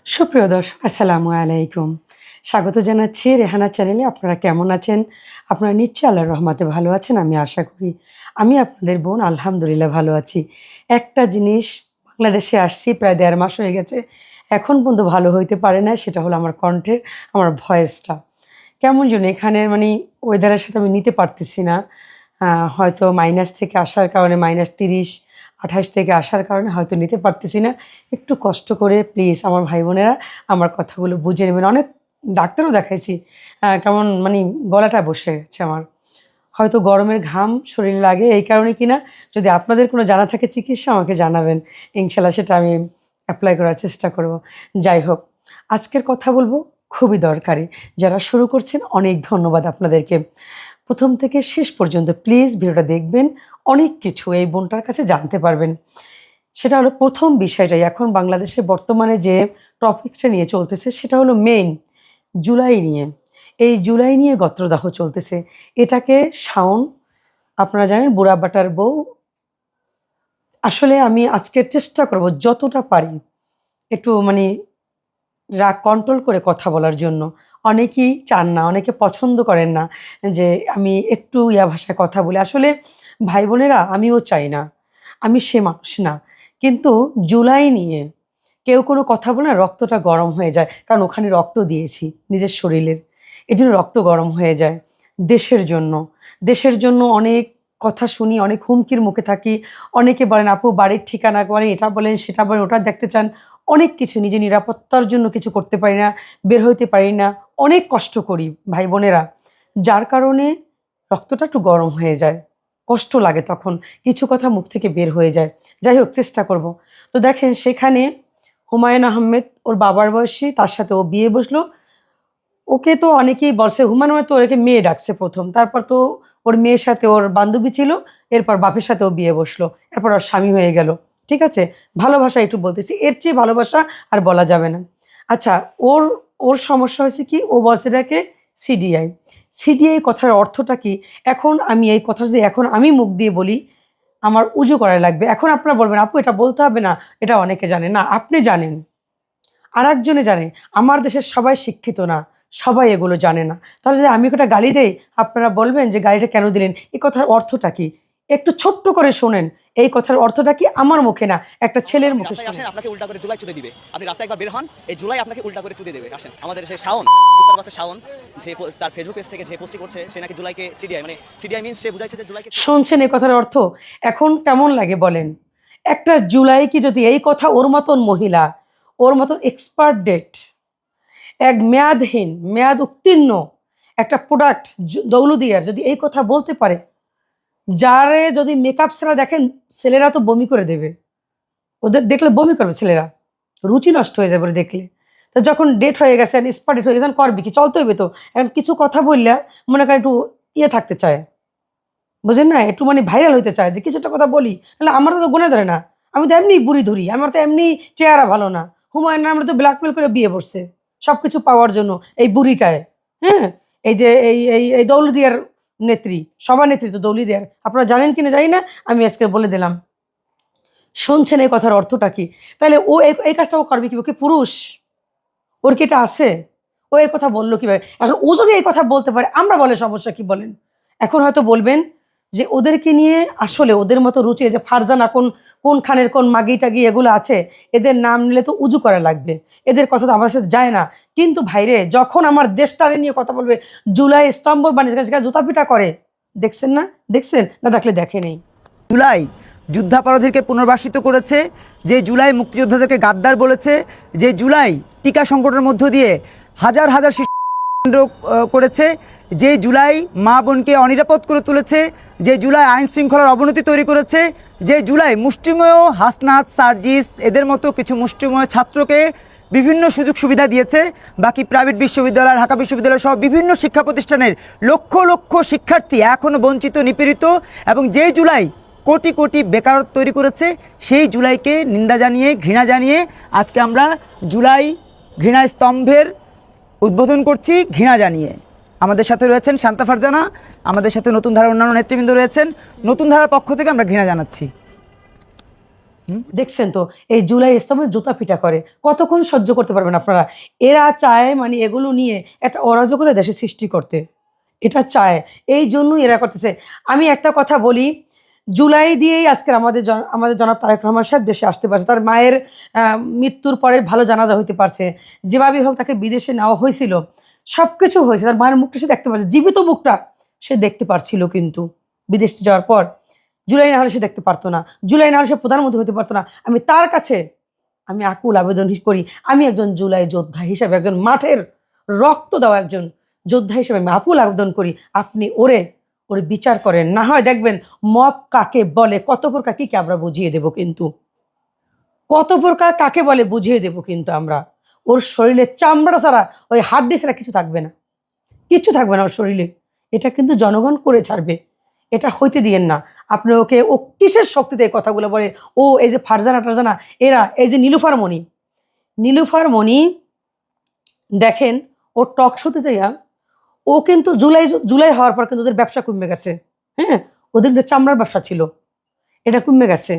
সুপ্রিয় দর্শক আসসালামু আলাইকুম। স্বাগত জানাচ্ছি রেহানা চ্যানেলে। আপনারা কেমন আছেন? আপনারা নিশ্চয়ই আল্লাহর রহমতে ভালো আছেন, আমি আশা করি। আমি আপনাদের বোন আলহামদুলিল্লাহ ভালো আছি। একটা জিনিস, বাংলাদেশে আসছি প্রায় ১.৫ মাস হয়ে গেছে। এখন পর্যন্ত ভালো হইতে পারে না, সেটা হলো আমার কণ্ঠের, আমার ভয়েসটা। কেমন যেন এখানের ওয়েদারের সাথে আমি নিতে পারতেছি না। হয়তো মাইনাস থেকে আসার কারণে -৩০, ২৮ থেকে আসার কারণে হয়তো নিতে পারতেছি না। একটু কষ্ট করে প্লিজ আমার ভাই বোনেরা আমার কথাগুলো বুঝে নেবেন। অনেক ডাক্তারও দেখাইছি। কেমন গলাটা বসে গেছে আমার। হয়তো গরমের ঘাম শরীরে লাগে এই কারণে কিনা। যদি আপনাদের কোনো জানা থাকে চিকিৎসা আমাকে জানাবেন। ইনশাআল্লাহ সেটা আমি এপ্লাই করার চেষ্টা করব। যাই হোক, আজকের কথা বলব খুবই দরকারি। যারা শুরু করছেন অনেক ধন্যবাদ আপনাদেরকে। ১ম থেকে শেষ পর্যন্ত প্লিজ ভিডিওটা দেখবেন। অনেক কিছু এই বোনটার কাছে জানতে পারবেন। সেটা হলো ১ম বিষয়টাই, এখন বাংলাদেশে বর্তমানে যে টপিকসটা নিয়ে চলতেছে সেটা হলো মেইন জুলাই নিয়ে। এই জুলাই নিয়ে গত্রদাহ চলতেছে। এটাকে শাওন, আপনারা জানেন বুড়াবাটার বউ। আসলে আমি আজকের চেষ্টা করব যতটা পারি একটু রাগ কন্ট্রোল করে কথা বলার জন্য। অনেকেই চান না, অনেকে পছন্দ করেন না যে আমি একটু ভাষায় কথা বলি। আসলে ভাই বোনেরা, আমিও চাই না। আমি সে মানুষ না। কিন্তু জুলাই নিয়ে কেউ কোনো কথা বলে না, রক্তটা গরম হয়ে যায়। কারণ ওখানে রক্ত দিয়েছি নিজের শরীরের। এজন্য রক্ত গরম হয়ে যায়। দেশের জন্য, দেশের জন্য অনেক কথা শুনি, অনেক হুমকির মুখে থাকি। অনেকে বলেন, "আপু বাড়ির ঠিকানা বলেন, এটা বলেন, সেটা বলেন, ওটা দেখতে চান।" অনেক কিছু, নিজের নিরাপত্তার জন্য কিছু করতে পারি না, বের হইতে পারি না। অনেক কষ্ট করি ভাই বোনেরা। যার কারণে রক্তটা একটু গরম হয়ে যায়। কষ্ট লাগে তখন। কিছু কথা মুখ থেকে বের হয়ে যায়। যাই হোক, চেষ্টা করব। তো দেখেন, সেখানে হুমায়ূন আহমেদ ওর বাবার বয়সী, তার সাথে ও বিয়ে বসলো। ওকে তো অনেকেই বলছে, হুমায়ূন আহমেদ তো ওকে মেয়ে ডাকছে ১ম। তারপর তো ওর মেয়ের সাথে ওর বান্ধবী ছিল। এরপর বাপের সাথে ও বিয়ে বসলো। এরপর ওর স্বামী হয়ে গেল। ঠিক আছে? ভালোবাসা একটু বলতেছি। এর চেয়ে ভালোবাসা আর বলা যাবে না। আচ্ছা, ওর ওর সমস্যা হয়েছে কি? ও বলছে এটাকে সিডিআই। সিডিআই কথার অর্থটা কি? এখন আমি এই কথা যদি এখন আমি মুখ দিয়ে বলি, আমার উজু করা লাগবে। এখন আপনারা বলবেন, "আপু এটা বলতে হবে না। এটা অনেকে জানে।" না, আপনি জানেন। আরেকজনে জানে। আমার দেশের সবাই শিক্ষিত না। সবাই এগুলো জানে না। তাহলে যদি আমি একটা গালি দেই, আপনারা বলবেন যে, "গালিটা কেন দিলেন? এই কথার অর্থটা কি?" একটু ছোট্ট করে শোনেন। এই কথার অর্থটা কি? আমার মুখে না, একটা ছেলের আপনি মুখে রাস্তায় শোনেন। আসেন, আপনাকে উল্টা করে জুলাই চুদে দিবে। আপনি রাস্তায় একবার বের হন, এই জুলাই আপনাকে উল্টা করে চুদে দেবে। আসেন, আমাদের সেই শাওন, উত্তরপ্রদেশের শাওন, যে তার ফেসবুক পেজ থেকে যে পোস্টটি করছে, সে নাকি জুলাইকে সিডিআই, মানে সিডিআই মিন্স সে বুঝাইছে যে জুলাইকে। শুনছেন এই কথার অর্থ? এখন কেমন লাগে বলেন? একটা জুলাই কি যদি এই কথা ওর মতন মহিলা, ওর মতন এক্সপায়ার ডেট, এক মেয়াদহীন, মেয়াদ উত্তীর্ণ একটা প্রোডাক্ট দৌলুদিয়ার যদি এই কথা বলতে পারে, যারে যদি মেকআপ ছাড়া দেখেন, ছেলেরা তো বমি করে দেবে। ওদের দেখলে বমি করবে ছেলেরা। রুচি নষ্ট হয়ে যাবে ওরে দেখলে। তো যখন ডেট হয়ে গেছে, এক্সপায়ার ডেট হয়ে গেছে, করবি কি? চলতে হইবে তো। এখন কিছু কথা বললা মনে করেন একটু থাকতে চায়। বুঝেন না? একটু ভাইরাল হইতে চায় যে কিছু একটা কথা বলি। নাহলে আমারও তো গুনে ধরে না। আমি তো এমনিই বুড়ি ধুরি। আমার তো এমনি চেহারা ভালো না। হুমায়ূন আহমেদ তো ব্ল্যাকমেইল করে বিয়ে বসছে। সবকিছু পাওয়ার জন্য এই বুড়িটায়। হ্যাঁ? এই যে এই দৌলতদিয়ার নেত্রী, সভানেত্রী তো দৌলতদিয়ার। আপনারা জানেন কিনা জানি না। আমি আজকে বলে দিলাম। শুনছেন এই কথার অর্থটা কি? তাহলে ও এই কাজটা ও করবে কিভাবে? ও কি পুরুষ? ওর কি এটা আছে? ও এই কথা বলল কিভাবে? এখন ও যদি এই কথা বলতে পারে, আমরা বলে সমস্যা কি বলেন? এখন হয়তো বলবেন যে ওদেরকে নিয়ে আসলে ওদের মতো রুচি, এই যে ফারজানা কোন খানের কোন মাগি-টাগি এগুলো আছে, এদের নাম নিলে তো উজু করা লাগবে। এদের কথা তো আমার সাথে যায় না। কিন্তু ভাইরে, যখন আমার দেশটারে নিয়ে কথা বলবে, জুলাই স্তম্ভ বানিয়ে সেখানে জুতা পিটা করে। দেখছেন না? দেখছেন? না দেখলে দেখেনই। জুলাই যুদ্ধাপরাধীকে পুনর্বাসিত করেছে, যে জুলাই মুক্তিযোদ্ধাদেরকে গাদ্দার বলেছে, যে জুলাই টিকা সংকটের মধ্য দিয়ে হাজার হাজার শিশু কেন্দ্র করেছে, যে জুলাই মা বোনকে অনিরাপদ করে তুলেছে, যে জুলাই আইন শৃঙ্খলার অবনতি তৈরি করেছে, যে জুলাই মুষ্টিমেয় হাসনাত, সার্জিস এদের মতো কিছু মুষ্টিমেয় ছাত্রকে বিভিন্ন সুযোগ সুবিধা দিয়েছে। বাকি প্রাইভেট বিশ্ববিদ্যালয়, ঢাকা বিশ্ববিদ্যালয় সহ বিভিন্ন শিক্ষা প্রতিষ্ঠানের লক্ষ লক্ষ শিক্ষার্থী এখনও বঞ্চিত, নিপীড়িত, এবং যে জুলাই কোটি কোটি বেকারত্ব তৈরি করেছে, সেই জুলাইকে নিন্দা জানিয়ে, ঘৃণা জানিয়ে আজকে আমরা জুলাই ঘৃণা স্তম্ভের উদ্বোধন করছি, ঘৃণা জানিয়ে। আমাদের সাথে রয়েছেন শান্তা ফারজানা, আমাদের সাথে নতুন ধারার অন্যান্য নেতৃবৃন্দ রয়েছেন। নতুন ধারার পক্ষ থেকে আমরা ঘৃণা জানাচ্ছি। দেখছেন তো এই জুলাই ইসলামের জুতা পিটা করে, কতক্ষণ সহ্য করতে পারবেন আপনারা? এরা চায় মানে এগুলো নিয়ে একটা অরাজকতা দেশে সৃষ্টি করতে, এটা চায়, এই জন্যই এরা করতেছে। আমি একটা কথা বলি, জুলাই দিয়েই আজকের আমাদের জনাব তারেক রহমান সাহেব দেশে আসতে পারছে, তার মায়ের মৃত্যুর পরে ভালো জানাজা হইতে পারছে, যেভাবেই হোক তাকে বিদেশে নেওয়া হয়েছিল, সব কিছু হয়েছে, তার মায়ের মুখটা সে দেখতে পারছে, জীবিত মুখটা সে দেখতে পারছিল, কিন্তু বিদেশে যাওয়ার পর জুলাই না হলে সে দেখতে পারতো না, জুলাই না হলে সে প্রধানমন্ত্রী হতে পারতো না। আমি তার কাছে আমি আকুল আবেদন করি, আমি একজন জুলাই যোদ্ধা হিসেবে, একজন মাঠের রক্ত দেওয়া একজন যোদ্ধা হিসেবে আমি আকুল আবেদন করি, আপনি ওরে বিচার করেন, না হয় দেখবেন মব কাকে বলে, কত প্রকার কি আমরা বুঝিয়ে দেব, কিন্তু কত প্রকার কাকে বলে বুঝিয়ে দেব, কিন্তু আমরা ওর শরীরে চামড়া ছাড়া, ওই হাড্ডি ছাড়া কিছু থাকবে না, কিচ্ছু থাকবে না ওর শরীরে। এটা কিন্তু জনগণ করে ছাড়বে, এটা হইতে দিয়েন না। আপনি ওকে, ও কিসের শক্তিতে এই কথাগুলো বলে, ও এই যে ফারজানা টারজানা এরা, এই যে নীলুফার মণি দেখেন, ও টক শোতে যাইয়া ও কিন্তু জুলাই হওয়ার পর কিন্তু ওদের ব্যবসা কমে গেছে। হ্যাঁ, ওদের যে চামড়ার ব্যবসা ছিল এটা কমে গেছে।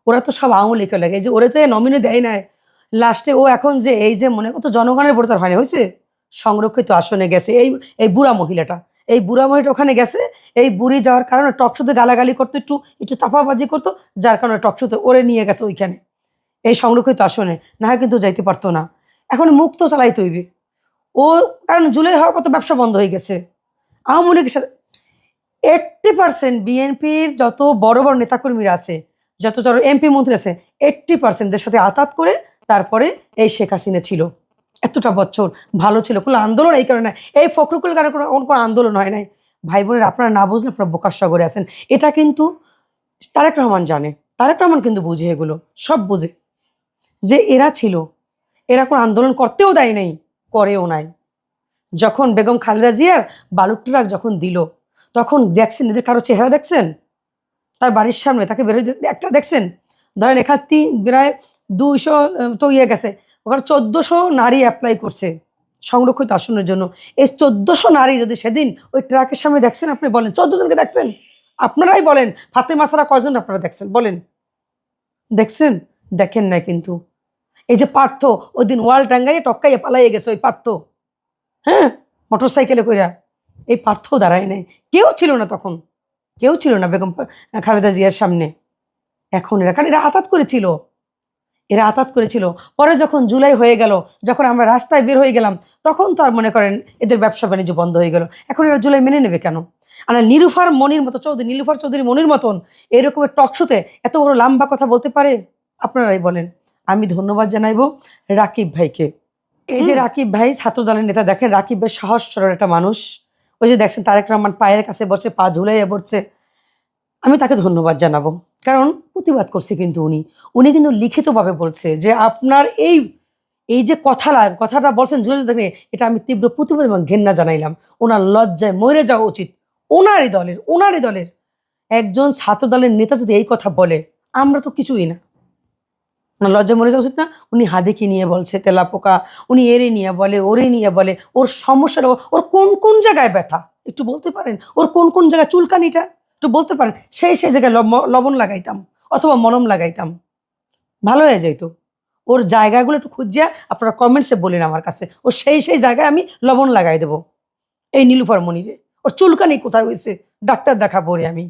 ওরা তো সব আওয়ামী লীগের লাগে, এই যে ওরে তো নমিনি দেয় নাই, লাস্টে ও এখন যে এই যে মনে করতো জনগণের ভোট তার হয়নি, হয়েছে সংরক্ষিত আসনে গেছে এই বুড়া মহিলাটা, ওখানে গেছে। এই বুড়ি যাওয়ার কারণে টকশোতে গালাগালি করতো, একটু চাপাবাজি করতো, যার কারণে টকশোতে ওরে নিয়ে গেছে ওইখানে, এই সংরক্ষিত আসনে, না হয় কিন্তু যাইতে পারতো না। এখন মুখ তো চালাইতে হইবে ও, কারণ জুলাই হওয়ার পর তো ব্যবসা বন্ধ হয়ে গেছে। আওয়ামী লীগের সাথে 80% বিএনপির যত বড় বড় নেতাকর্মীরা আছে, যত এমপি মন্ত্রী আছে, 80% সাথে আতাত করে তারপরে এই শেখ হাসিনা ছিল, এতটা বছর ভালো ছিল, কোনো আন্দোলন এই কারণে, এই ফখরুল কারণে কোনো আন্দোলন হয় নাই। ভাই বোনের আপনারা না বুঝলে আপনারা বোকাশা করে আছেন, এটা কিন্তু তারেক রহমান জানে, তারেক রহমান কিন্তু বুঝে, এগুলো সব বুঝে, যে এরা ছিল, এরা কোনো আন্দোলন করতেও দেয় নাই, করেও নাই। যখন বেগম খালেদা জিয়ার বালুর ট্রাক যখন দিল, তখন দেখছেন এদের কারো চেহারা দেখছেন? তার বাড়ির সামনে তাকে বেরোয় একটা দেখছেন? ধরেন এখান প্রায় 200 তো ইয়ে গেছে, ওখানে 1400 নারী অ্যাপ্লাই করছে সংরক্ষিত আসনের জন্য। এই 1400 নারী যদি সেদিন ওই ট্রাকের সামনে দেখছেন, আপনি বলেন 14 জনকে দেখছেন? আপনারাই বলেন, ফাতেমা ছাড়া কয়জন আপনারা দেখছেন বলেন? দেখছেন? দেখেন নাই কিন্তু। এই যে পার্থ ওই দিন ওয়াল টাঙ্গাইয়ে টক্কাইয়ে পালাইয়ে গেছে, ওই পার্থ, হ্যাঁ, মোটর সাইকেলে কইরা, এই পার্থ দাঁড়ায় নাই, কেউ ছিল না তখন, কেউ ছিল না বেগম খালেদা জিয়ার সামনে। এখন এরা, কারণ এরা আতাত করেছিল, পরে যখন জুলাই হয়ে গেল, যখন আমরা রাস্তায় বের হয়ে গেলাম, তখন তো আর মনে করেন এদের ব্যবসা বাণিজ্য বন্ধ হয়ে গেল। এখন এরা জুলাই মেনে নেবে কেন? আর নীলুফার চৌধুরী মনির মতন এরকমের টকশোতে এত বড় লম্বা কথা বলতে পারে? আপনারাই বলেন। আমি ধন্যবাদ জানাইবো রাকিব ভাইকে। এই যে রাকিব ভাই ছাত্র দলের নেতা, দেখেন রাকিব ভাই সহজ সরল একটা মানুষ। ওই যে দেখছেন তারেক রহমান পায়ের কাছে বসে, পা ঝুলাইয়া পড়ছে, আমি তাকে ধন্যবাদ জানাবো, কারণ প্রতিবাদ করছে কিন্তু উনি কিন্তু লিখিতভাবে বলছে যে আপনার এই যে কথাটা বলছেন জুলাই দেখে, এটা আমি তীব্র প্রতিবাদ এবং ঘেন্না জানাইলাম। ওনার লজ্জায় মরে যাওয়া উচিত। ওনারই দলের একজন ছাত্র দলের নেতা যদি এই কথা বলে, আমরা তো কিছুই না, ওনার লজ্জায় মরে যাওয়া উচিত না? উনি হাদিকে নিয়ে বলছে তেলাপোকা, উনি এরে নিয়ে বলে, ওরে নিয়ে বলে, ওর সমস্যাটা, ওর কোন কোন জায়গায় ব্যথা একটু বলতে পারেন? ওর কোন কোন জায়গায় চুলকানিটা একটু বলতে পারেন? সেই জায়গায় লবণ লাগাইতাম অথবা মলম লাগাইতাম, ভালো হয়ে যাইতো। ওর জায়গাগুলো একটু খুঁজিয়া আপনারা কমেন্টসে বলেন আমার কাছে, ও সেই জায়গায় আমি লবণ লাগাই দেবো। এই নীলুফার মনিরে ওর চুলকানি কোথায় হয়েছে, ডাক্তার দেখাবো রে আমি।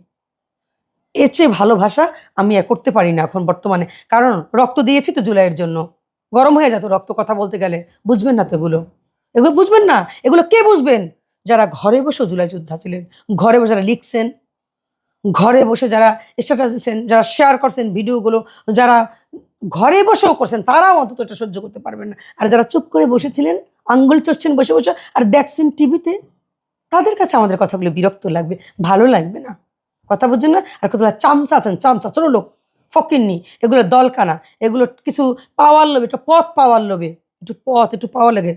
এর চেয়ে ভালোবাসা আমি আর করতে পারি না এখন বর্তমানে, কারণ রক্ত দিয়েছি তো জুলাইয়ের জন্য। গরম হয়ে যেত রক্ত কথা বলতে গেলে, বুঝবেন না তো এগুলো বুঝবেন না। এগুলো কে বুঝবেন? যারা ঘরে বসে জুলাই যোদ্ধা ছিলেন, ঘরে বসে যারা লিখছেন, ঘরে বসে যারা স্ট্যাটাস দিচ্ছেন, যারা শেয়ার করছেন ভিডিওগুলো, যারা ঘরে বসেও করছেন, তারাও অন্তত এটা সহ্য করতে পারবেন না। আর যারা চুপ করে বসেছিলেন, আঙ্গুল চড়ছেন বসে বসে আর দেখছেন টিভিতে, তাদের কাছে আমাদের কথাগুলো বিরক্ত লাগবে, ভালো লাগবে না। কথা বুঝছেন না? আর কত চামচা আছেন, চামচা ছোট লোক, ফকিন্নি, এগুলো দলকানা, এগুলো কিছু পাওয়ার লোভে, একটু পথ পাওয়ার লোভে, একটু পাওয়া লাগে,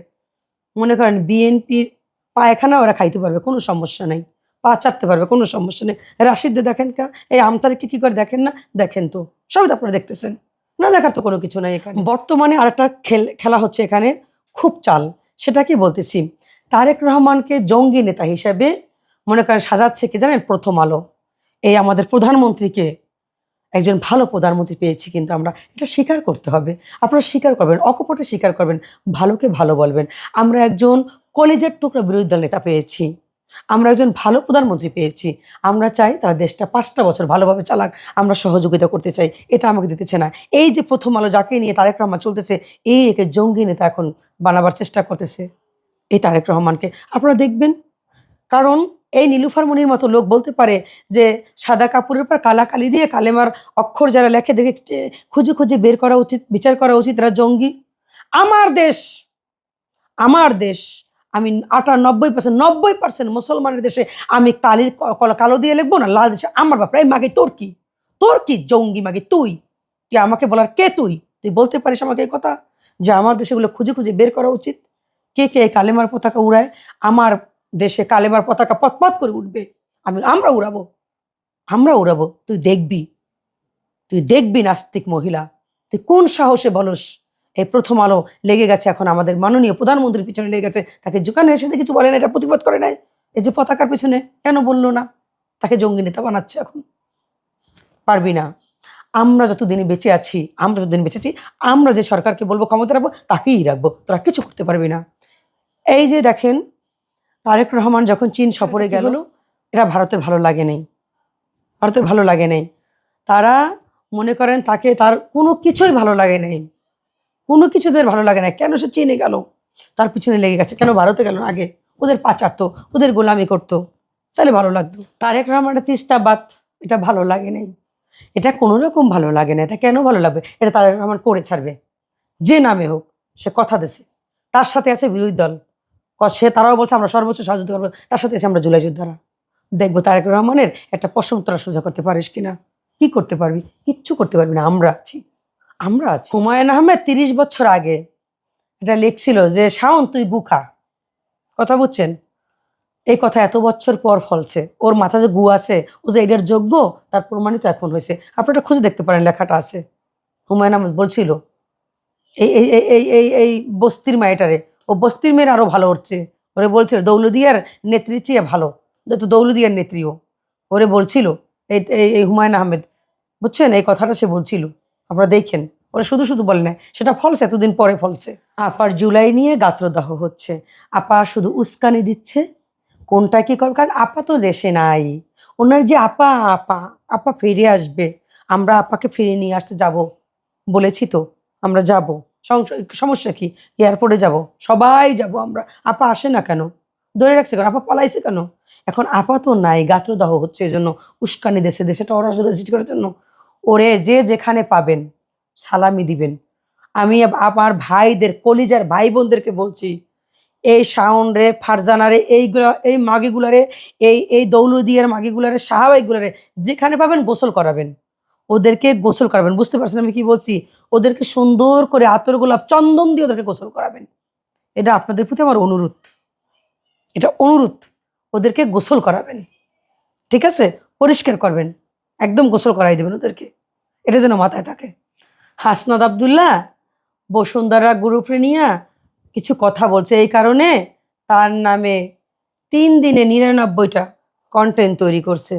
মনে করেন বিএনপির পায়খানা ওরা খাইতে পারবে, কোনো সমস্যা নেই, পা চাটতে পারবে, কোনো সমস্যা নেই। রাশিদদের দেখেন, এই আমতারিকে কি করে দেখেন না? দেখেন তো, সবই তো আপনারা দেখতেছেন, না দেখার তো কোনো কিছু নাই এখানে। বর্তমানে আরেকটা খেলা হচ্ছে এখানে, খুব চাল, সেটা কি বলতেছি, তারেক রহমানকে জঙ্গি নেতা হিসেবে মনে করেন সাজাচ্ছে কি জানেন? প্রথম আলো। এই আমাদের প্রধানমন্ত্রীকে একজন ভালো প্রধানমন্ত্রী পেয়েছি, কিন্তু আমরা এটা স্বীকার করতে হবে। আপনারা স্বীকার করবেন, অকপটে স্বীকার করবেন, ভালোকে ভালো বলবেন। আমরা একজন কলেজের টুকরা বিরোধী দল নেতা পেয়েছি, আমরা একজন ভালো প্রধানমন্ত্রী পেয়েছি। আমরা চাই তারা দেশটা 5টা বছর ভালোভাবে চালাক, আমরা সহযোগিতা করতে চাই। এটা আমাকে দিতেছে না। এই যে প্রথম আলো যাকে নিয়ে তারেক রহমান চলতেছে, এই একে জঙ্গি নেতা এখন বানাবার চেষ্টা করতেছে এই তারেক রহমানকে। আপনারা দেখবেন, কারণ এই নীলুফার মনির মতো লোক বলতে পারে যে সাদা কাপড়ের উপর কালা কালি দিয়ে কালেমার অক্ষর যারা লেখে দেখে খুঁজে খুঁজে বের করা উচিত, বিচার করা উচিত, এরা জঙ্গি। আমার দেশ, আমার দেশ, আমি 90% মুসলমানের দেশে আমি কালির কালো দিয়ে লিখবো না লাল দেশে আমার বাপরা। এই মাগে তোর কি, তোর কি জঙ্গি মাগে? তুই তুই আমাকে বলার কে? তুই তুই বলতে পারিস আমাকে এই কথা যে আমার দেশেগুলো খুঁজে খুঁজে বের করা উচিত? কে কে কালেমার পতাকা উড়ায়? আমার দেশে কালেমার পতাকা পথ করে উঠবে, আমরা উড়াবো, আমরা উড়াবো। তুই দেখবি, তুই দেখবি নাস্তিক মহিলা, তুই কোন সাহসে বলস? এই প্রথম আলো লেগে গেছে এখন আমাদের মাননীয় প্রধানমন্ত্রীর পিছনে লেগে গেছে, তাকে যেখানে এসে কিছু বলে না, এটা প্রতিবাদ করে নাই। এই যে পতাকার পিছনে কেন বললো না? তাকে জঙ্গি নেতা বানাচ্ছে এখন। পারবি না। আমরা যতদিন বেঁচে আছি, আমরা যে সরকারকে বলবো ক্ষমতা রাখবো, তাকেই রাখবো, তোরা কিছু করতে পারবি না। এই যে দেখেন, তারেক রহমান যখন চীন সফরে গেল, এটা ভারতের ভালো লাগে নাই, ভারতের ভালো লাগে নাই। তারা মনে করেন তাকে, তার কোনো কিছুই ভালো লাগে নাই, কোনো কিছুদের ভালো লাগে না। কেন সে চীনে গেল? তার পিছনে লেগে গেছে। কেন ভারতে গেল না আগে? ওদের পাচারতো, ওদের গোলামি করতো, তাহলে ভালো লাগতো। তারেক রহমানের তিস্তাবাদ, এটা ভালো লাগে নাই, এটা কোনো রকম ভালো লাগে না। এটা কেন ভালো লাগবে? এটা তারেক রহমান করে ছাড়বে, যে নামে হোক। সে কথা দিছে, তার সাথে আছে বিরোধী দল, সে তারাও বলছে আমরা সর্বোচ্চ সহযোগিতা করবো, তার সাথে আছে আমরা জুলাই যোদ্ধারা। দেখবো তারেক রহমানের একটা পশম তোরা সোজা করতে পারিস কিনা। কি করতে পারবি? কিচ্ছু করতে পারবি না। আমরা আছি, আমরা আছি। হুমায়ুন আহমেদ 30 বছর আগে এটা লিখছিল যে শাওন তুই গুখা, কথা বুঝছেন? এই কথা এত বছর পর ফলছে। ওর মাথা যে গু আছে, ও যে এটার যোগ্য, তার প্রমাণিত এখন হয়েছে। আপনারা খুঁজে দেখতে পারেন, লেখাটা আছে। হুমায়ুন আহমেদ বলছিল এই এই এই এই এই এই বস্তির মেয়েটারে, ও বস্তির মেয়ের আরো ভালো হচ্ছে। ওরে বলছিল দৌলদিয়ার নেত্রীর চেয়ে ভালো, তো দৌলদিয়ার নেত্রীও ওরে বলছিল। এই এই এই হুমায়ুন আহমেদ, বুঝছেন? এই কথাটা সে বলছিল। আপনারা দেখেন, ওরা শুধু শুধু বলে না, সেটা ফলছে, এতদিন পরে ফলছে। আপার জুলাই নিয়ে গাত্রদাহ হচ্ছে, আপা শুধু উস্কানি দিচ্ছে কোনটা কি করবে। কারণ আপা তো দেশে নাই। ওনার যে আপা আপা আপা ফিরে আসবে, আমরা আপাকে ফিরে নিয়ে আসতে যাব বলেছি তো, আমরা যাব। সমস্যা কি? এয়ারপোর্টে যাব, সবাই যাব আমরা। আপা আসে না কেন? ধরে রাখছে কেন? আপা পালাইছে কেন? এখন আপা তো নাই, গাত্রদাহ হচ্ছে, এই জন্য উস্কানি দেশে দেশেটা অরাজকতা সৃষ্টি করার জন্য। ওরে যে যেখানে পাবেন সালামি দিবেন। আমি আমার ভাইদের, কলিজার ভাই বোনদেরকে বলছি, এই শাওন রে, ফারজানা রে, এইগুলা, এই মাগিগুলারে, এই এই দৌলদিয়ার মাগিগুলারে, সাহাবাইগুলারে যেখানে পাবেন গোসল করাবেন, ওদেরকে গোসল করাবেন। বুঝতে পারছেন আমি কি বলছি? ওদেরকে সুন্দর করে আতর গোলাপ চন্দন দিয়ে ওদেরকে গোসল করাবেন। এটা আপনাদের প্রতি আমার অনুরোধ, এটা অনুরোধ। ওদেরকে গোসল করাবেন, ঠিক আছে? পরিষ্কার করবেন, একদম গোসল করাই দেবেন ওদেরকে। এটা যেন মাথায় থাকে। হাসনাত আব্দুল্লাহ বসুন্ধরা গ্রুপে নিয়ে কিছু কথা বলছে, এই কারণে তার নামে 3 দিনে 99টা কন্টেন্ট তৈরি করছে।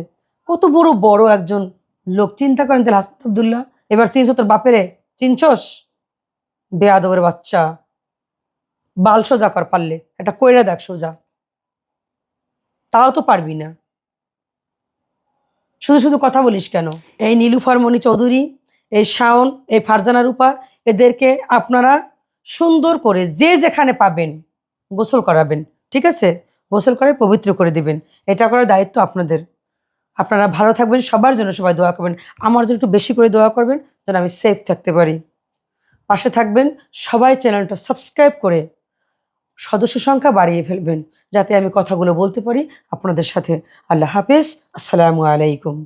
কত বড় বড় একজন লোক, চিন্তা করেন তাহলে। হাসনাত আব্দুল্লাহ, এবার চিনছ তোর বাপেরে? চিনছস? বেয়াদবের বাচ্চা, বাল সোজা কর পারলে, এটা কইরা দেখ সোজা, তাও তো পারবি না। শুধু শুধু কথা বলিস কেন? এই নীলুফার মণি চৌধুরী, এই শাওন, এই ফারজানা রূপা, এদেরকে আপনারা সুন্দর করে যে যেখানে পাবেন গোসল করাবেন, ঠিক আছে? গোসল করে পবিত্র করে দিবেন। এটা করার দায়িত্ব আপনাদের। আপনারা ভালো থাকবেন, সবার জন্য সবাই দোয়া করবেন। আমার জন্য একটু বেশি করে দোয়া করবেন, যেন আমি সেফ থাকতে পারি। পাশে থাকবেন, সবাই চ্যানেলটা সাবস্ক্রাইব করে সদস্য সংখ্যা বাড়িয়ে ফেলবেন, যাতে আমি কথাগুলো বলতে পারি আপনাদের সাথে। আল্লাহ হাফেজ, আসসালামু আলাইকুম।